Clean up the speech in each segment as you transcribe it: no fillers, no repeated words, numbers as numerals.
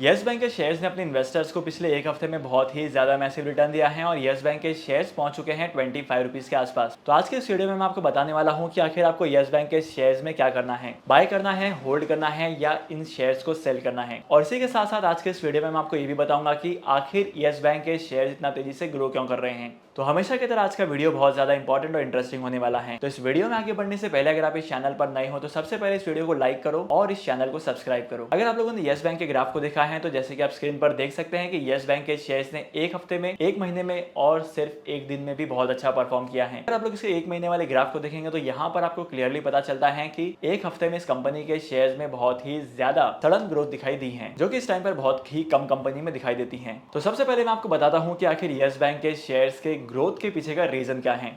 Yes bank के shares ने अपने इन्वेस्टर्स को पिछले एक हफ्ते में बहुत ही ज्यादा मैसिव रिटर्न दिया है और यस बैंक के शेयर्स पहुंच चुके हैं 25 रुपीज के आसपास। तो आज के इस वीडियो में मैं आपको बताने वाला हूं कि आखिर आपको यस बैंक के शेयर्स में क्या करना है, बाय करना है, होल्ड करना है या इन शेयर्स को सेल करना है। और इसी के साथ साथ आज के इस वीडियो में मैं आपको ये भी बताऊंगा कि आखिर यस बैंक के शेयर्स इतना तेजी से ग्रो क्यों कर रहे हैं। तो हमेशा की तरह आज का वीडियो बहुत ज्यादा इंपॉर्टेंट और इंटरेस्टिंग होने वाला है। तो इस वीडियो में आगे बढ़ने से पहले अगर आप इस चैनल पर नए हो तो सबसे पहले इस वीडियो को लाइक करो और इस चैनल को सब्सक्राइब करो। अगर आप लोगों ने यस बैंक के ग्राफ को देखा है तो जैसे कि आप स्क्रीन पर देख सकते हैं कि यस बैंक के शेयर्स ने एक हफ्ते में, एक महीने में और सिर्फ एक दिन में भी बहुत अच्छा परफॉर्म किया है। अगर आप लोग इसके एक महीने वाले ग्राफ को देखेंगे तो यहाँ पर आपको क्लियरली पता चलता है कि एक हफ्ते में इस कंपनी के शेयर्स में बहुत ही ज्यादा सडन ग्रोथ दिखाई दी है, जो कि इस टाइम पर बहुत ही कम कंपनी में दिखाई देती है। तो सबसे पहले मैं आपको बताता हूँ कि आखिर यस बैंक के शेयर्स के ग्रोथ के पीछे का रीजन क्या है।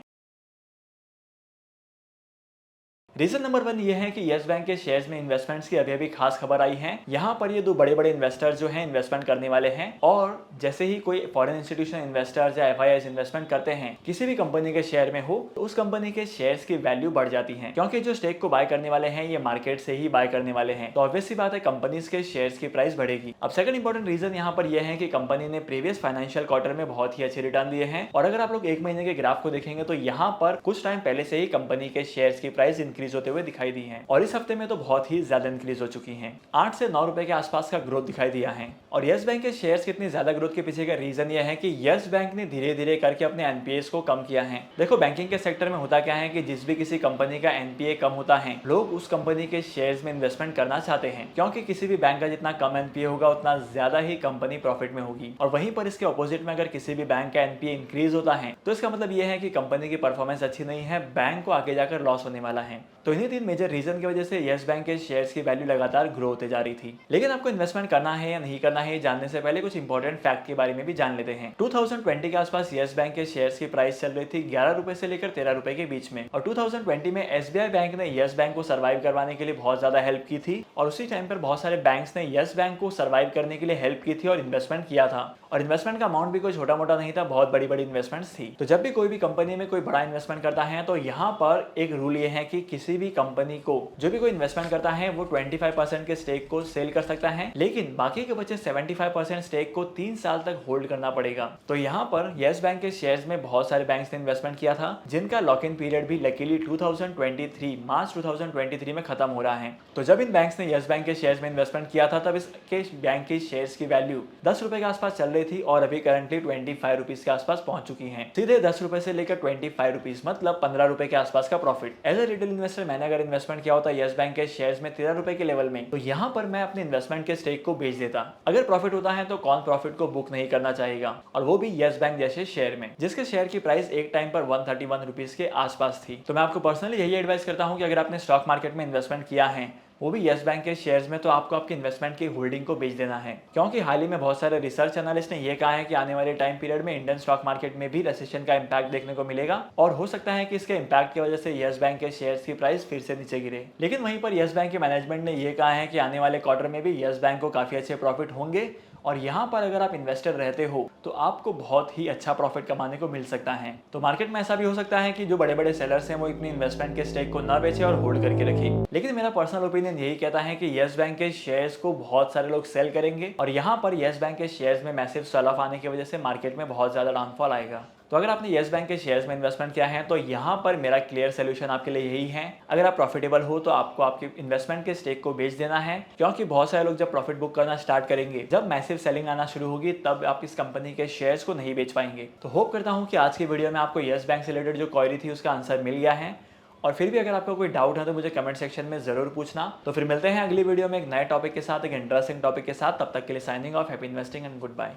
रीजन नंबर 1 ये है कि यस बैंक के शेयर्स में इन्वेस्टमेंट्स की अभी खास खबर आई है। यहाँ पर ये दो बड़े बड़े इन्वेस्टर्स जो हैं इन्वेस्टमेंट करने वाले हैं और जैसे ही कोई फॉरेन इंस्टीट्यूशन इन्वेस्टर्स या एफआईआईज इन्वेस्टमेंट करते हैं किसी भी कंपनी के शेयर में हो तो उस कंपनी के शेयर्स की वैल्यू बढ़ जाती है, क्योंकि जो स्टेक को बाय करने वाले हैं ये मार्केट से ही बाय करने वाले हैं। तो ऑब्वियस सी बात है कंपनीज के शेयर्स की प्राइस बढ़ेगी। अब सेकंड इंपॉर्टेंट रीजन यहाँ पर यह है कि कंपनी ने प्रीवियस फाइनेंशियल क्वार्टर में बहुत ही अच्छे रिटर्न दिए हैं और अगर आप लोग एक महीने के ग्राफ को देखेंगे तो यहाँ पर कुछ टाइम पहले से ही कंपनी के शेयर्स की प्राइस इंक्रीज होते हुए दिखाई दी है और इस हफ्ते में तो बहुत ही ज्यादा इंक्रीज हो चुकी हैं। 8 से 9 रुपए के आसपास का ग्रोथ दिखाई दिया है। और यस बैंक के शेयर्स कितनी ज्यादा ग्रोथ के पीछे का रीजन यह है कि यस बैंक ने धीरे धीरे करके अपने एनपीएस को कम किया है। देखो बैंकिंग के सेक्टर में होता क्या है कि जिस भी किसी कंपनी का एनपीए कम होता है लोग उस कंपनी के शेयर्स में इन्वेस्टमेंट करना चाहते हैं, क्योंकि किसी भी बैंक का जितना कम एनपीए होगा उतना ज्यादा ही कंपनी प्रॉफिट में होगी। और वहीं पर इसके ऑपोजिट में अगर किसी भी बैंक का एनपीए इंक्रीज होता है तो इसका मतलब यह है कि कंपनी की परफॉर्मेंस अच्छी नहीं है, बैंक को आगे जाकर लॉस होने वाला है। तो इन्हीं 3 मेजर रीजन की वजह से यस बैंक के शेयर्स की वैल्यू लगातार ग्रो होते जा रही थी। लेकिन आपको इन्वेस्टमेंट करना है या नहीं करना है ये जानने से पहले कुछ इंपॉर्टेंट फैक्ट के बारे में भी जान लेते हैं। 2020 के आसपास यस बैंक के शेयर्स की प्राइस चल रही थी 11 रुपए से लेकर 13 रुपए के बीच में और 2020 में एसबीआई बैंक ने यस बैंक को सर्वाइव करवाने के लिए बहुत ज्यादा हेल्प की थी और उसी टाइम पर बहुत सारे बैंक्स ने यस बैंक को सर्वाइव करने के लिए हेल्प की थी और इन्वेस्टमेंट किया था। और इन्वेस्टमेंट का अमाउंट भी कोई छोटा मोटा नहीं था, बहुत बड़ी बड़ी इन्वेस्टमेंट्स थी। तो जब भी कोई भी कंपनी में कोई बड़ा इन्वेस्टमेंट करता है तो यहाँ पर एक रूल ये है कि किसी भी कंपनी को जो भी कोई इन्वेस्टमेंट करता है वो 25% के स्टेक को सेल कर सकता है, लेकिन बाकी के बचे 75% स्टेक को 3 साल तक होल्ड करना पड़ेगा। तो यहाँ पर यस बैंक के शेयर्स में बहुत सारे बैंक्स ने इन्वेस्टमेंट किया था जिनका लॉक इन पीरियड भी लकीली 2023 मार्च 2023 में खत्म हो रहा है। तो जब इन बैंक्स ने यस बैंक के शेयर्स में इन्वेस्टमेंट किया था तब इसके बैंक के शेयर्स की वैल्यू 10 रुपए के आसपास चल रही थी और अभी करंटली 25 रुपीज के आसपास पहुंच चुकी है। सीधे 10 रुपए से लेकर 25 रुपीज मतलब 15 रुपए के आसपास का profit. As a retail investor मैंने अगर इन्वेस्टमेंट किया होता यस बैंक के शेयर्स में 13 रुपए के लेवल में तो यहाँ पर मैं अपने इन्वेस्टमेंट के स्टेक को बेच देता। अगर प्रॉफिट होता है तो कौन प्रॉफिट को बुक नहीं करना चाहेगा, और वो भी यस बैंक जैसे शेयर में जिसके शेयर की प्राइस एक टाइम पर 131 रुपीज के आसपास थी। तो मैं आपको पर्सनली यही एडवाइस करता हूँ कि अगर आपने स्टॉक मार्केट में इन्वेस्टमेंट किया है वो भी यस बैंक के शेयर्स में तो आपको आपके इन्वेस्टमेंट की होल्डिंग को बेच देना है, क्योंकि हाल ही में बहुत सारे रिसर्च एनालिस्ट ने यह कहा है कि आने वाले टाइम पीरियड में इंडियन स्टॉक मार्केट में भी रिसेशन का इंपैक्ट देखने को मिलेगा और हो सकता है कि इसके इंपैक्ट की वजह से यस बैंक के शेयर्स की प्राइस फिर से नीचे गिरे। लेकिन वहीं पर यस बैंक के मैनेजमेंट ने यह कहा है कि आने वाले क्वार्टर में भी यस बैंक को काफी अच्छे प्रॉफिट होंगे और यहाँ पर अगर आप इन्वेस्टर रहते हो तो आपको बहुत ही अच्छा प्रॉफिट कमाने को मिल सकता है। तो मार्केट में ऐसा भी हो सकता है कि जो बड़े बड़े सेलर्स हैं वो इतनी इन्वेस्टमेंट के स्टेक को ना बेचे और होल्ड करके रखे। लेकिन मेरा पर्सनल ओपिनियन यही कहता है कि यस बैंक के शेयर्स को बहुत सारे लोग सेल करेंगे और यहाँ पर यस बैंक के शेयर्स में मैसिव सेल ऑफ आने की वजह से मार्केट में बहुत ज्यादा डाउनफॉल आएगा। तो अगर आपने यस बैंक के शेयर्स में इन्वेस्टमेंट किया है तो यहाँ पर मेरा क्लियर सोल्यूशन आपके लिए यही है, अगर आप प्रॉफिटेबल हो तो आपको आपके इन्वेस्टमेंट के स्टेक को बेच देना है, क्योंकि बहुत सारे लोग जब प्रॉफिट बुक करना स्टार्ट करेंगे, जब मैसिव सेलिंग आना शुरू होगी तब आप इस कंपनी के शेयर्स को नहीं बेच पाएंगे। तो होप करता हूँ कि आज की वीडियो में आपको यस बैंक से रिलेटेड जो क्वेरी थी उसका आंसर मिल गया है। और फिर भी अगर आपको कोई डाउट है तो मुझे कमेंट सेक्शन में जरूर पूछना। तो फिर मिलते हैं अगली वीडियो में एक नए टॉपिक के साथ, एक इंटरेस्टिंग टॉपिक के साथ। तब तक के लिए signing off, happy investing and good bye.